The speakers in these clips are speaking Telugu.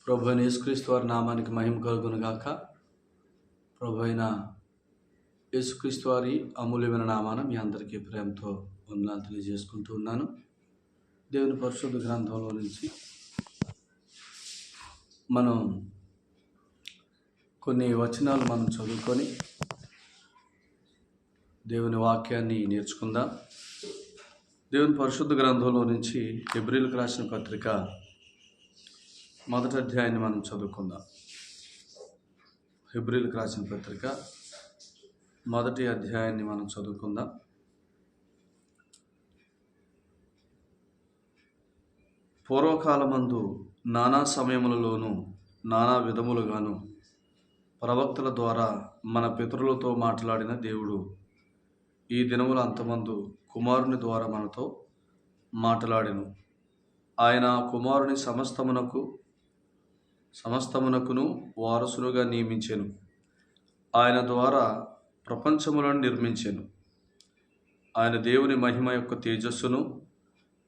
ప్రభు అయిన యేసుక్రీస్తు వారి నామానికి మహిమ కలుగును గాక. ప్రభు అయిన యేసుక్రీస్తు వారి అమూల్యమైన నామాన మీ అందరికీ ప్రేమతో వందనాలు తెలియజేసుకుంటూ ఉన్నాను. దేవుని పరిశుద్ధ గ్రంథంలో నుంచి మనం కొన్ని వచనాలు చదువుకొని దేవుని వాక్యాన్ని నేర్చుకుందాం. దేవుని పరిశుద్ధ గ్రంథంలో నుంచి హెబ్రీయులకు రాసిన పత్రిక మొదటి అధ్యాయాన్ని మనం చదువుకుందాం. హెబ్రీయులకు రాసిన పత్రిక మొదటి అధ్యాయాన్ని మనం చదువుకుందాం. పూర్వకాలమందు నానా సమయములలోనూ నానా విధములుగాను ప్రవక్తల ద్వారా మన పితరులతో మాట్లాడిన దేవుడు ఈ దినముల అంతమందు కుమారుని ద్వారా మనతో మాట్లాడెను. ఆయన కుమారుని సమస్తమునకును వారసులుగా నియమించెను. ఆయన ద్వారా ప్రపంచములను నిర్మించెను. ఆయన దేవుని మహిమ యొక్క తేజస్సును,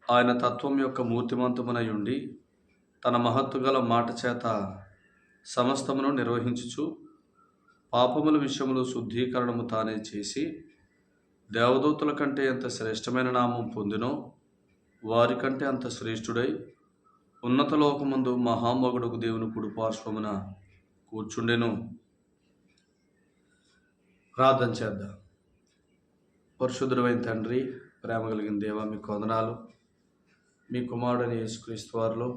ఆయన తత్వం యొక్క మూర్తిమంతమునై ఉండి తన మహత్తు గల మాట చేత సమస్తమును నిర్వహించుచు పాపముల విషయములో శుద్ధీకరణము తానే చేసి దేవదూతల కంటే ఎంత శ్రేష్టమైన నామం పొందినో వారికంటే అంత శ్రేష్ఠుడై ఉన్నత లోకమందు మహామగుడుకు దేవుని కుడిపార్శ్వమున కూర్చుండెను. ప్రార్థన చేద్దాం. పరిశుద్ధుడైన తండ్రి, ప్రేమ కలిగిన దేవా, మీకు వందనాలు. మీ కుమారుడైన యేసుక్రీస్తు వారిలో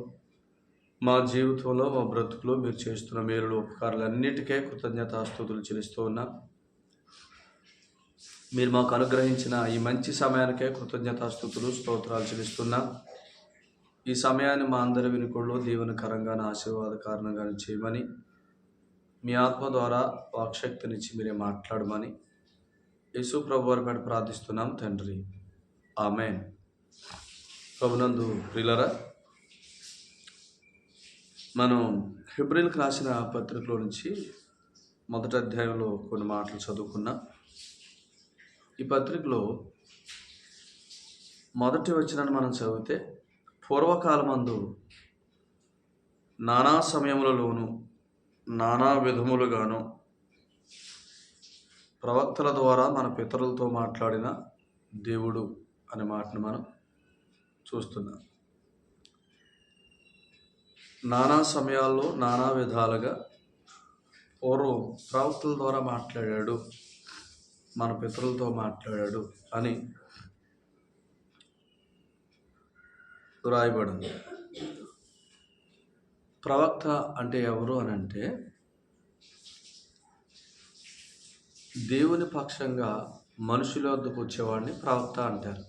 మా జీవితంలో, మా బ్రతుకులో మీరు చేస్తున్న మేలులు ఉపకారాలన్నిటికీ కృతజ్ఞతాస్తుతులు చెల్లిస్తూ ఉన్నా. మీరు మాకు అనుగ్రహించిన ఈ మంచి సమయానికే కృతజ్ఞతాస్తుతులు స్తోత్రాలు చెల్లిస్తున్నా. ఈ సమయాన్ని మా అందరి వినుకొల్లో దీవెనకరంగాను ఆశీర్వాదకారణంగాను చేయమని, మీ ఆత్మ ద్వారా వాక్శక్తినిచ్చి మీరే మాట్లాడమని యేసు ప్రభు వారి పేట ప్రార్థిస్తున్నాం తండ్రి, ఆమేన్. ప్రభునందు ప్రియులారా, మనం హెబ్రీయులకు రాసిన పత్రికలో నుంచి మొదటి అధ్యాయంలో కొన్ని మాటలు చదువుకున్నాం. ఈ పత్రికలో మొదటి వచనాన్ని మనం చదివితే, పూర్వకాలమందు నానా సమయములలోను నానా విధములుగాను ప్రవక్తల ద్వారా మన పితరులతో మాట్లాడిన దేవుడు అనే మాటను మనం చూస్తున్నాం. నానా సమయాల్లో నానా విధాలుగా పూర్వం ప్రవక్తల ద్వారా మాట్లాడాడు, మన పితరులతో మాట్లాడాడు అని రాయబడింది. ప్రవక్త అంటే ఎవరు అని అంటే, దేవుని పక్షంగా మనుషుల వద్దకు వచ్చేవాడిని ప్రవక్త అంటారు.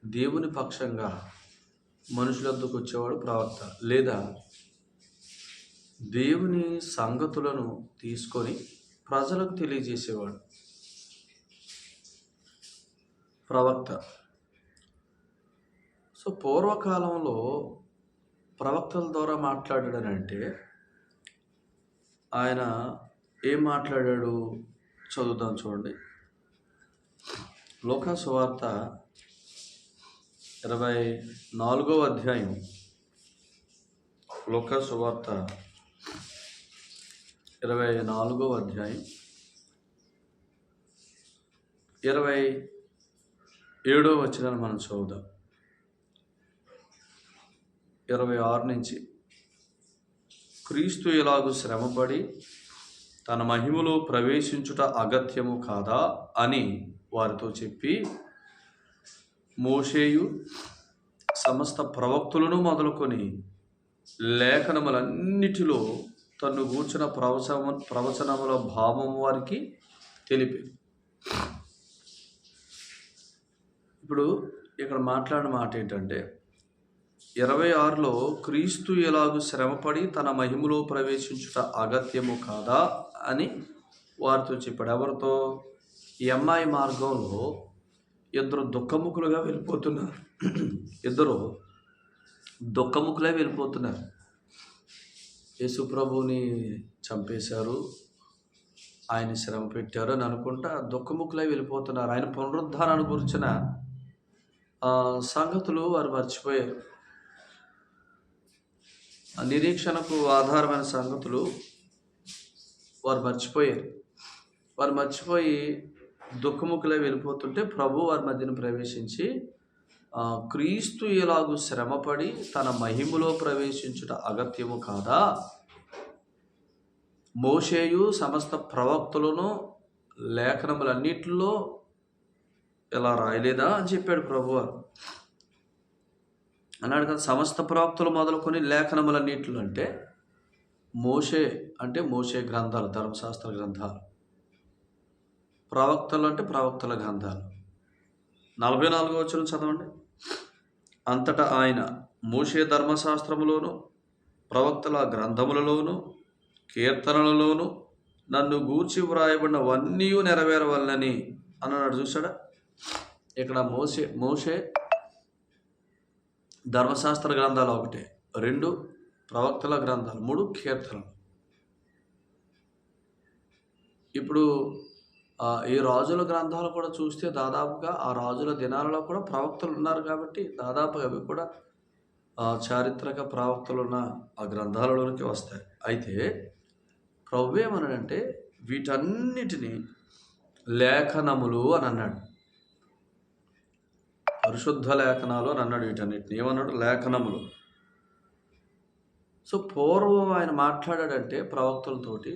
దేవుని పక్షంగా మనుషుల వద్దకు వచ్చేవాడు ప్రవక్త, లేదా దేవుని సంగతులను తీసుకొని ప్రజలకు తెలియజేసేవాడు ప్రవక్త. సో పూర్వకాలంలో ప్రవక్తల ద్వారా మాట్లాడాడనంటే ఆయన ఏం మాట్లాడాడు చదువుతాం చూడండి. లూకా సువార్త 24వ అధ్యాయం. లూకా సువార్త 24వ అధ్యాయం 27వ వచనాన్ని మనం చదువుదాం. 26 నుంచి, క్రీస్తు ఎలాగూ శ్రమపడి తన మహిమలో ప్రవేశించుట అగత్యము కాదా అని వారితో చెప్పి, మోషేయు సమస్త ప్రవక్తులను మొదలుకొని లేఖనములన్నిటిలో తన్ను గూర్చిన ప్రవచనముల భావము వారికి తెలిపి. ఇప్పుడు ఇక్కడ మాట్లాడిన మాట ఏంటంటే, 26లో క్రీస్తు ఎలాగూ శ్రమపడి తన మహిమలో ప్రవేశించుట అగత్యము కాదా అని వారితో చెప్పాడు. ఎవరితో? ఈ అమ్మాయి మార్గంలో ఇద్దరు దుఃఖముఖులుగా వెళ్ళిపోతున్నారు. యేసు ప్రభువుని చంపేశారు, ఆయన శ్రమ పెట్టారు అని అనుకుంటా దుఃఖముఖులై వెళ్ళిపోతున్నారు. ఆయన పునరుద్ధానాన్ని గురించిన సంగతులు వారు మర్చిపోయారు. ఆ నిరీక్షణకు ఆధారమైన సంగతులు వారు మర్చిపోయారు. వారు మర్చిపోయి దుఃఖముఖులై వెళ్ళిపోతుంటే ప్రభు వారి మధ్యన ప్రవేశించి క్రీస్తు ఎలాగూ శ్రమపడి తన మహిమలో ప్రవేశించుట అగత్యము కాదా, మోషేయు సమస్త ప్రవక్తలను లేఖనములన్నిటిలో ఎలా రాయలేదా అని చెప్పాడు ప్రభువారు. అన్నాడు కదా, సమస్త ప్రవక్తలు మొదలుకొని లేఖనములన్నిటిలో అంటే మోషే గ్రంథాలు, ధర్మశాస్త్ర గ్రంథాలు, ప్రవక్తలు అంటే ప్రవక్తల గ్రంథాలు. 44వ వచనం చదవండి. అంతటా ఆయన మోషే ధర్మశాస్త్రములోను ప్రవక్తల గ్రంథములలోను కీర్తనలలోను నన్ను గూర్చి వ్రాయబడినవన్నీ నెరవేరవల్లని అన్నాడు. చూసాడా, ఇక్కడ మోషే ధర్మశాస్త్ర గ్రంథాలు 1, 2 ప్రవక్తల గ్రంథాలు, 3 కీర్తనలు. ఇప్పుడు ఈ రాజుల గ్రంథాలు కూడా చూస్తే దాదాపుగా ఆ రాజుల దినాలలో కూడా ప్రవక్తలు ఉన్నారు కాబట్టి దాదాపుగా అవి కూడా చారిత్రక ప్రవక్తలు ఉన్న ఆ గ్రంథాలలోనికి వస్తాయి. అయితే ప్రభు ఏమన్నాడంటే వీటన్నిటినీ లేఖనములు అని అన్నాడు. పరిశుద్ధ లేఖనాలు అని అన్నాడు. వీటన్నిటిని ఏమన్నాడు? లేఖనములు. సో పూర్వం ఆయన మాట్లాడాడంటే ప్రవక్తలతోటి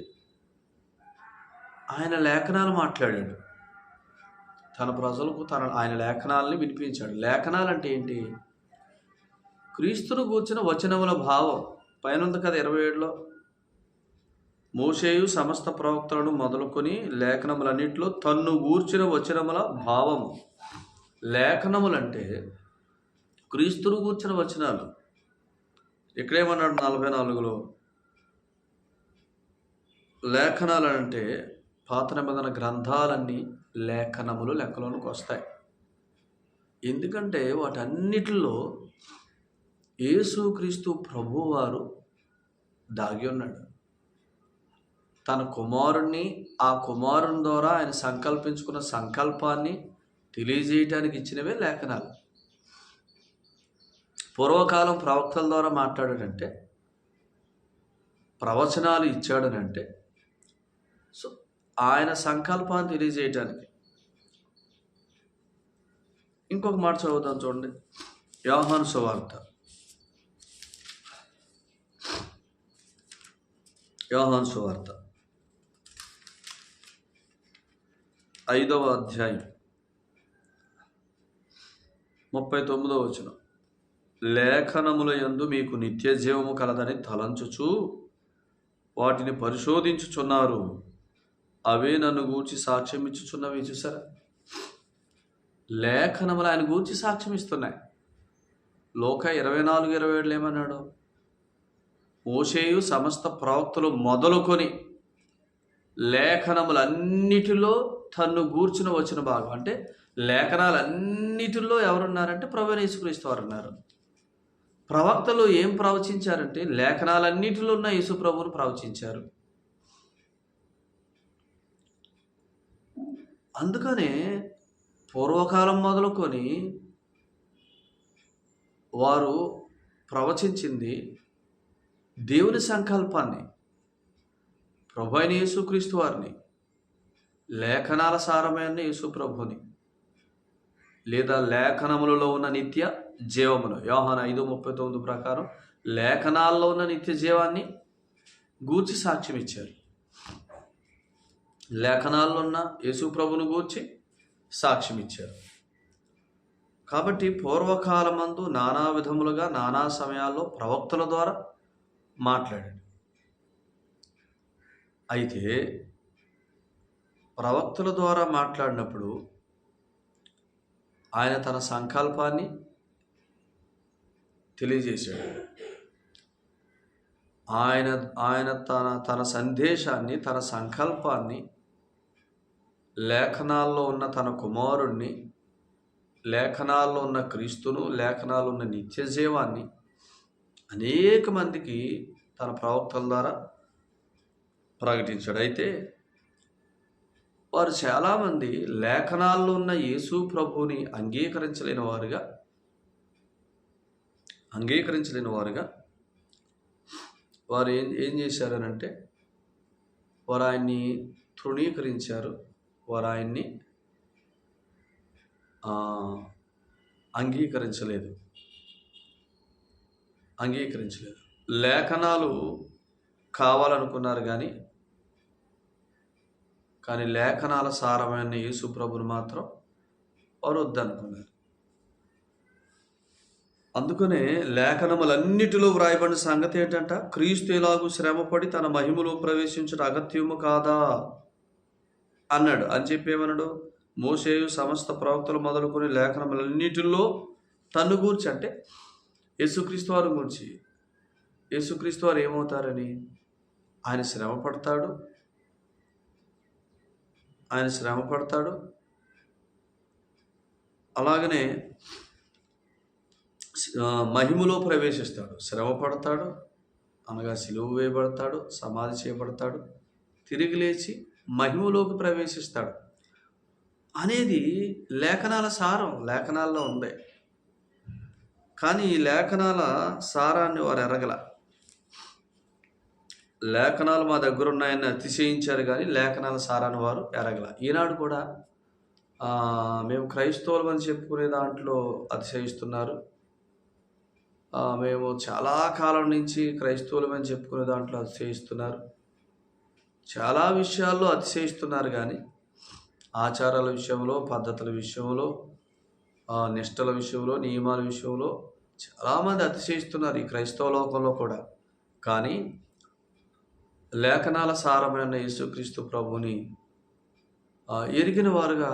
ఆయన లేఖనాలు మాట్లాడాడు. తన ప్రజలకు ఆయన లేఖనాలని వినిపించాడు. లేఖనాలు అంటే ఏంటి? క్రీస్తును గూర్చిన వచనముల భావం. పైన ఉంది కదా 27లో, మోషేయు సమస్త ప్రవక్తలను మొదలుకొని లేఖనములన్నింటిలో తన్ను గూర్చిన వచనముల భావము. లేఖనములంటే క్రీస్తును గూర్చిన వచనాలు. ఇక్కడేమన్నాడు 44లో, లేఖనాలు అంటే పాత నిబంధన గ్రంథాలన్నీ లేఖనములు లెక్కలోనికి వస్తాయి. ఎందుకంటే వాటన్నిటిలో యేసుక్రీస్తు ప్రభువారు దాగి ఉన్నాడు. తన కుమారుణ్ణి, ఆ కుమారుని ద్వారా ఆయన సంకల్పించుకున్న సంకల్పాన్ని తెలియజేయటానికి ఇచ్చినవే లేఖనాలు. పూర్వకాలం ప్రవక్తల ద్వారా మాట్లాడాడంటే, ప్రవచనాలు ఇచ్చాడనంటే సో ఆయన సంకల్పాన్ని తెలియజేయటానికి. ఇంకొక మాట చదువుతాం చూడండి, యోహాను సువార్త 5వ అధ్యాయం 39వ వచనం. లేఖనముల యందు మీకు నిత్య జీవము కలదని తలంచుచు వాటిని పరిశోధించుచున్నారు, అవే నన్ను గూర్చి సాక్ష్యం ఇచ్చుచున్నవి. చూసారా, లేఖనములు ఆయన గూర్చి సాక్ష్యం ఇస్తున్నాయి. లోక 24:27 ఏమన్నాడు? మోషేయు సమస్త ప్రవక్తలు మొదలుకొని లేఖనములన్నిటిలో తన్ను గూర్చిన వచ్చిన భాగం. అంటే లేఖనాలన్నిటిలో ఎవరున్నారంటే ప్రభువైన యేసుక్రీస్తు వారు ఉన్నారు. ప్రవక్తలు ఏం ప్రవచించారంటే లేఖనాలన్నిటిలో ఉన్న యేసు ప్రభువును ప్రవచించారు. అందుకనే పూర్వకాలం మొదలుకొని వారు ప్రవచించింది దేవుని సంకల్పాన్ని, ప్రభువైన యేసుక్రీస్తు వారిని, లేఖనాల సారమైన యేసు ప్రభుని, లేదా లేఖనములలో ఉన్న నిత్య జీవమును. యోహాను 5:39 ప్రకారం లేఖనాల్లో ఉన్న నిత్య జీవాన్ని గూర్చి సాక్ష్యం ఇచ్చారు. లేఖనాల్లో ఉన్న యేసు ప్రభుని గూర్చి సాక్ష్యం ఇచ్చారు. కాబట్టి పూర్వకాలమందు నానా విధములుగా నానా సమయాల్లో ప్రవక్తల ద్వారా మాట్లాడాడు. అయితే ప్రవక్తల ద్వారా మాట్లాడినప్పుడు ఆయన తన సంకల్పాన్ని తెలియజేశాడు. ఆయన తన సందేశాన్ని, తన సంకల్పాన్ని లేఖనాల్లో ఉన్న తన కుమారుణ్ణి, లేఖనాల్లో ఉన్న క్రీస్తును, లేఖనాల్లో ఉన్న నిత్య జీవాన్ని అనేక మందికి తన ప్రవక్తల ద్వారా ప్రకటించాడు. అయితే వారు చాలామంది లేఖనాల్లో ఉన్న యేసు ప్రభువుని అంగీకరించలేని వారుగా వారు ఏం ఏం చేశారనంటే వారు ఆయన్ని తృణీకరించారు. వారు ఆయన్ని ఆ, అంగీకరించలేదు. లేఖనాలు కావాలనుకున్నారు కానీ లేఖనాల సారమైన యేసు ప్రభుని మాత్రం వారు వద్దనుకున్నారు. అందుకనే లేఖనములన్నిటిలో వ్రాయబడిన సంగతి ఏంటంట, క్రీస్తు ఎలాగూ శ్రమపడి తన మహిమలో ప్రవేశించడం అగత్యము కాదా అన్నాడు. అని చెప్పి ఏమన్నాడు, మోషేయు సమస్త ప్రవక్తలు మొదలుకొని లేఖనములన్నిటిలో తన్ను గూర్చి, అంటే యేసుక్రీస్తు వారి గురించి. యేసుక్రీస్తు వారు ఏమవుతారని, ఆయన శ్రమ పడతాడు, అలాగనే మహిమలో ప్రవేశిస్తాడు. శ్రమ పడతాడు అనగా సిలువ వేయబడతాడు, సమాధి చేయబడతాడు, తిరిగి లేచి మహిమలోకి ప్రవేశిస్తాడు అనేది లేఖనాల సారం, లేఖనాల్లో ఉంది. కానీ ఈ లేఖనాల సారాన్ని వారు ఎరగల. లేఖనాలు మా దగ్గర ఉన్నాయని అతిశయించారు కానీ లేఖనాల సారాన్ని వారు ఎరగల. ఈనాడు కూడా మేము క్రైస్తవులు అని చెప్పుకునే దాంట్లో అతిశయిస్తున్నారు. మేము చాలా కాలం నుంచి క్రైస్తవులమని చెప్పుకునే దాంట్లో అతిశయిస్తున్నారు. చాలా విషయాల్లో అతిశయిస్తున్నారు కానీ ఆచారాల విషయంలో, పద్ధతుల విషయంలో, నిష్టల విషయంలో, నియమాల విషయంలో చాలామంది అతిశయిస్తున్నారు ఈ క్రైస్తవ లోకంలో కూడా. కానీ లేఖనాల సారమైన యేసుక్రీస్తు ప్రభుని ఎరిగిన వారుగా,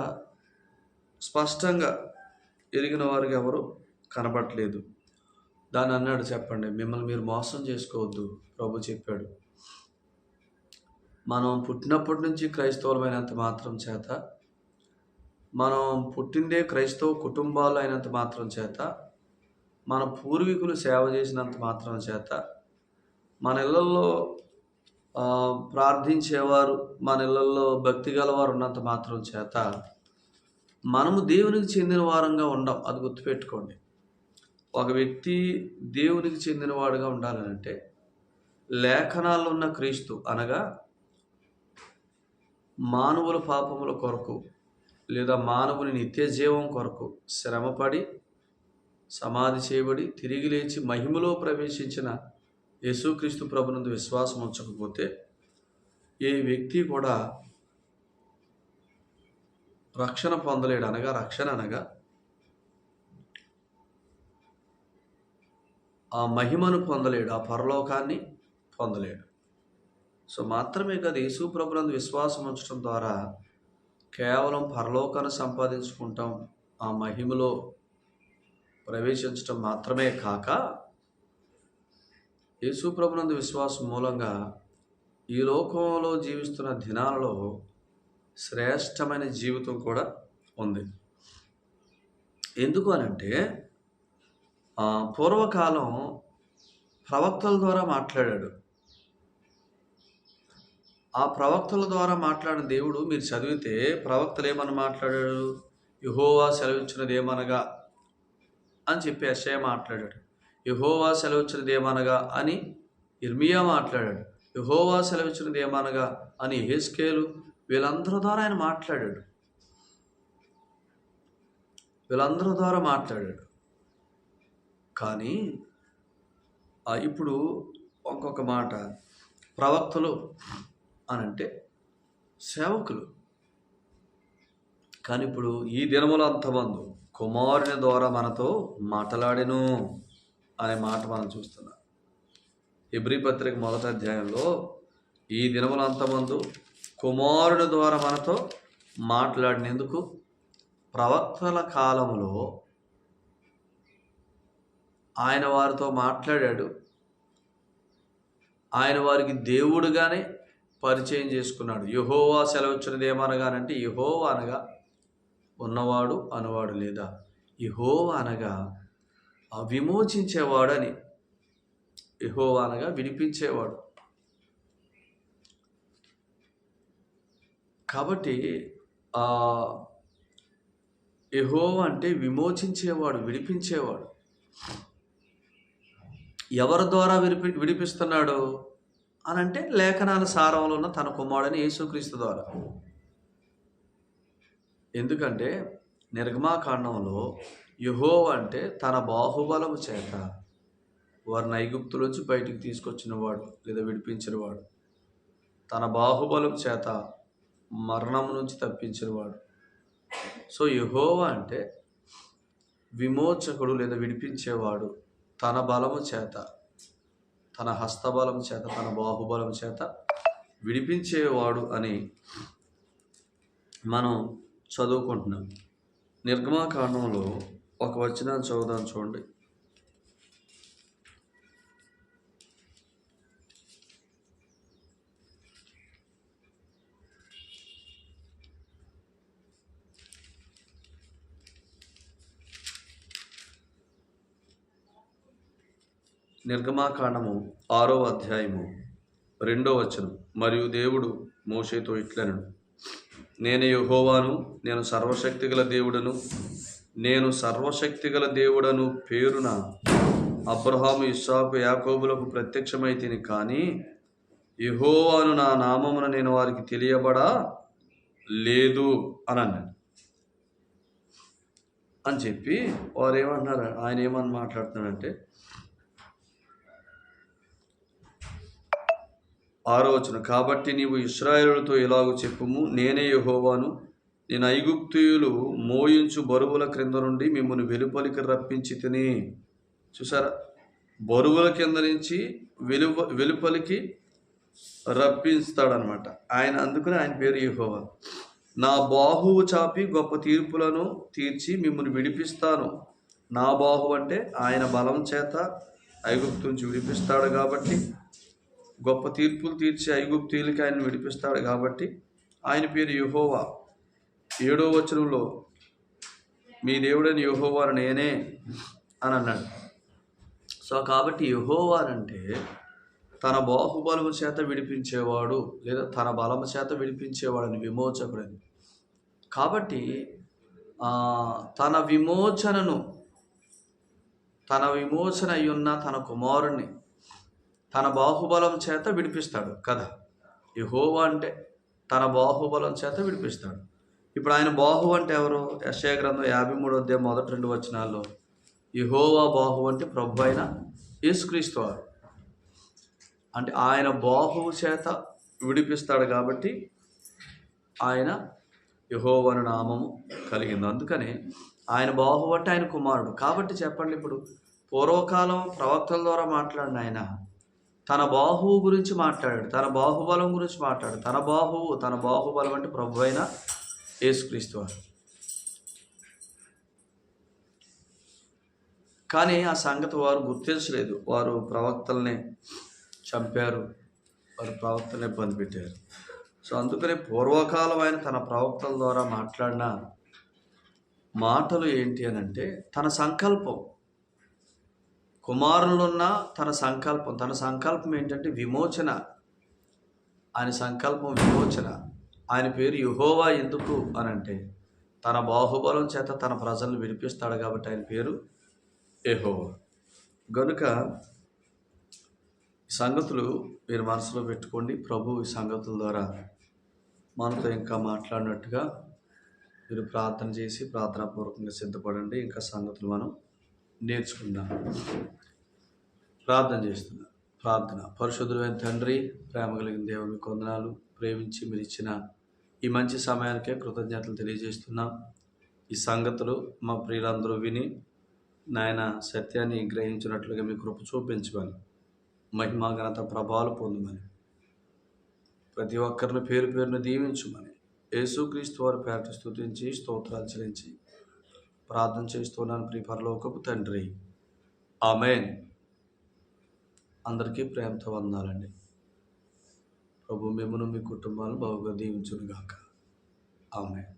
స్పష్టంగా ఎరిగిన వారుగా ఎవరు కనబడట్లేదు. దాన్ని అన్నాడు, చెప్పండి, మిమ్మల్ని మీరు మోసం చేసుకోవద్దు ప్రభు చెప్పాడు. మనం పుట్టినప్పటి నుంచి క్రైస్తవులమైనంత మాత్రం చేత, మనం పుట్టిందే క్రైస్తవ కుటుంబాలు అయినంత మాత్రం చేత, మన పూర్వీకులు సేవ చేసినంత మాత్రం చేత, మన ఇళ్ళల్లో ప్రార్థించేవారు, మన ఇళ్ళల్లో భక్తి గలవారు ఉన్నంత మాత్రం చేత మనము దేవునికి చెందిన వారంగా ఉండం. అది గుర్తుపెట్టుకోండి. ఒక వ్యక్తి దేవునికి చెందినవాడుగా ఉండాలంటే లేఖనాల్లో ఉన్న క్రీస్తు అనగా మానవుల పాపముల కొరకు లేదా మానవుని నిత్య జీవం కొరకు శ్రమపడి సమాధి చేయబడి తిరిగి లేచి మహిమలో ప్రవేశించిన యేసుక్రీస్తు ప్రభునందు విశ్వాసం ఉంచకపోతే ఏ వ్యక్తి కూడా రక్షణ పొందలేడు. రక్షణ అనగా ఆ మహిమను పొందలేడు, ఆ పరలోకాన్ని పొందలేడు. సో మాత్రమే కాదు, యేసు ప్రభునందు విశ్వాసం ఉంచడం ద్వారా కేవలం పరలోకాన్ని సంపాదించుకుంటాం, ఆ మహిమలో ప్రవేశించడం మాత్రమే కాక, యేసు ప్రభునందు విశ్వాసం మూలంగా ఈ లోకంలో జీవిస్తున్న దినాలలో శ్రేష్టమైన జీవితం కూడా ఉంది. ఎందుకు అనంటే పూర్వకాలం ప్రవక్తల ద్వారా మాట్లాడాడు. ఆ ప్రవక్తల ద్వారా మాట్లాడిన దేవుడు మీరు చదివితే ప్రవక్తలు ఏమని మాట్లాడాడు, యెహోవా సెలవిచ్చినది ఏమనగా అని చెప్పి యెషయా మాట్లాడాడు. యెహోవా సెలవిచ్చినది ఏమనగా అని ఇర్మియా మాట్లాడాడు. యెహోవా సెలవిచ్చినది ఏమనగా అని యెహెజ్కేలు, వీళ్ళందరి ద్వారా ఆయన మాట్లాడాడు. కానీ ఇప్పుడు ఇంకొక మాట, ప్రవక్తలు అనంటే సేవకులు. కానీ ఇప్పుడు ఈ దినముల అంతమందు కుమారుని ద్వారా మనతో మాట్లాడెను అనే మాట మనం చూస్తున్నాం. హెబ్రీ పత్రిక 1వ అధ్యాయంలో ఈ దినముల అంతమందు కుమారుని ద్వారా మనతో మాట్లాడినందుకు ప్రవక్తల కాలంలో ఆయన వారితో మాట్లాడాడు. ఆయన వారికి దేవుడుగానే పరిచయం చేసుకున్నాడు. యెహోవా సెలవిచ్చినది ఏమనగానంటే, యెహోవా అనగా ఉన్నవాడు అనువాడు, లేదా యెహోవా అనగా విమోచించేవాడు అని, యెహోవా అనగా విడిపించేవాడు. కాబట్టి యెహోవా అంటే విమోచించేవాడు, విడిపించేవాడు. ఎవరి ద్వారా విడిపిస్తున్నాడు అని అంటే లేఖనాల సారంలో ఉన్న తన కుమారుడని యేసుక్రీస్తు ద్వారా. ఎందుకంటే నిర్గమాకాండంలో యెహోవా అంటే తన బాహుబలము చేత వారిని ఐగుప్తులోంచి బయటికి తీసుకొచ్చినవాడు లేదా విడిపించినవాడు, తన బాహుబలం చేత మరణం నుంచి తప్పించినవాడు. సో యెహోవా అంటే విమోచకుడు లేదా విడిపించేవాడు. తన బలము చేత, తన హస్తబలం చేత, తన బాహుబలం చేత విడిపించేవాడు అని మనం చదువుకుంటున్నాం. నిర్గమాకాండంలో ఒక వచనాన్ని చదువుదాం చూడండి. నిర్గమాకాండము 6వ అధ్యాయము 2వ వచనం. మరియు దేవుడు మోషేతో ఇట్లనెను, నేను యెహోవాను, నేను సర్వశక్తిగల దేవుడను, నేను సర్వశక్తిగల దేవుడను పేరున అబ్రహాము, ఇస్సాకు, యాకోబులకు ప్రత్యక్షమైతిని. కానీ యెహోవాను నా నామమున నేను వారికి తెలియబడా లేదు అని అన్నాడు. అని చెప్పి వారు ఏమంటున్నారు, ఆయన ఏమని మాట్లాడుతున్నాడంటే 6వ వచనం, కాబట్టి నీవు ఇశ్రాయేలుతో ఇలాగూ చెప్పుము, నేనే యెహోవాను, నేను ఐగుప్తీయులు మోయించు బరువుల క్రింద నుండి మిమ్మల్ని వెలుపలికి రప్పించి తిని. చూసారా, బరువుల కింద నుంచి వెలుపలికి రప్పిస్తాడనమాట ఆయన. అందుకని ఆయన పేరు యెహోవా. నా బాహువు చాపి గొప్ప తీర్పులను తీర్చి మిమ్మల్ని విడిపిస్తాను. నా బాహువు అంటే ఆయన బలం చేత ఐగుప్తు నుంచి విడిపిస్తాడు కాబట్టి, గొప్ప తీర్పులు తీర్చి ఐగుప్తీయులకి ఆయన విడిపిస్తాడు కాబట్టి ఆయన పేరు యెహోవా. 7వ వచనంలో మీ దేవుడని యెహోవాను నేనే అని అన్నాడు. సో కాబట్టి యెహోవానంటే తన బాహుబలము చేత విడిపించేవాడు లేదా తన బలము చేత విడిపించేవాడని, విమోచకుడని. కాబట్టి తన విమోచన అయ్యున్న తన కుమారుణ్ణి తన బాహుబలం చేత విడిపిస్తాడు కదా. యెహోవా అంటే తన బాహుబలం చేత విడిపిస్తాడు. ఇప్పుడు ఆయన బాహువు అంటే ఎవరు? యెషయా గ్రంథం 53వ అధ్యాయం మొదటి 2 వచనాల్లో యెహోవా బాహువు అంటే ప్రభు అయిన యేసుక్రీస్తు వారు. అంటే ఆయన బాహువు చేత విడిపిస్తాడు కాబట్టి ఆయన యెహోవా అను నామము కలిగింది. అందుకని ఆయన బాహువు అంటే ఆయన కుమారుడు. కాబట్టి చెప్పండి, ఇప్పుడు పూర్వకాలం ప్రవక్తల ద్వారా మాట్లాడిన ఆయన తన బాహువు గురించి మాట్లాడాడు, తన బాహుబలం గురించి మాట్లాడాడు. తన బాహుబలం అంటే ప్రభు అయిన యేసుక్రీస్తు వారు. కానీ ఆ సంగతి వారు గుర్తించలేదు. వారు ప్రవక్తల్ని చంపారు, వారు ప్రవక్తల్ని ఇబ్బంది పెట్టారు. సో అందుకని పూర్వకాలం ఆయన తన ప్రవక్తల ద్వారా మాట్లాడిన మాటలు ఏంటి అని అంటే తన సంకల్పం. కుమారులున్న తన సంకల్పం ఏంటంటే విమోచన. ఆయన సంకల్పం విమోచన. ఆయన పేరు యెహోవా ఎందుకు అని అంటే తన బాహుబలం చేత తన ప్రజలను విడిపిస్తాడు కాబట్టి ఆయన పేరు యెహోవా. గనుక ఈ సంగతులు మీరు మనసులో పెట్టుకోండి. ప్రభు ఈ సంగతుల ద్వారా మనతో ఇంకా మాట్లాడినట్టుగా మీరు ప్రార్థన చేసి ప్రార్థనాపూర్వకంగా సిద్ధపడండి. ఇంకా సంగతులు మనం నేర్చుకుందాం. ప్రార్థన చేస్తున్నా. ప్రార్థన. పరిశుద్ధుడైన తండ్రి, ప్రేమ కలిగిన దేవుని వందనాలు. ప్రేమించి మీరు ఇచ్చిన ఈ మంచి సమయానికే కృతజ్ఞతలు తెలియజేస్తున్నాం. ఈ సంగతులు మా ప్రియులందరూ విని నాయన సత్యాన్ని గ్రహించినట్లుగా మీ కృప చూపించమని, మహిమా ఘనత ప్రభావాలు పొందమని, ప్రతి ఒక్కరిని పేరు పేరును దీవించమని యేసుక్రీస్తు వారి పేరట స్తుతించి స్తోత్రాలు చెల్లించి ప్రార్థన చేస్తున్నాను ప్రియ పరలోకపు తండ్రి. ఆమేన్. అందరికీ ప్రేమతో వందనాలండి. ప్రభు మిమ్మును మీ కుటుంబాలను బాగుగా దీవించును గాక. ఆమేన్.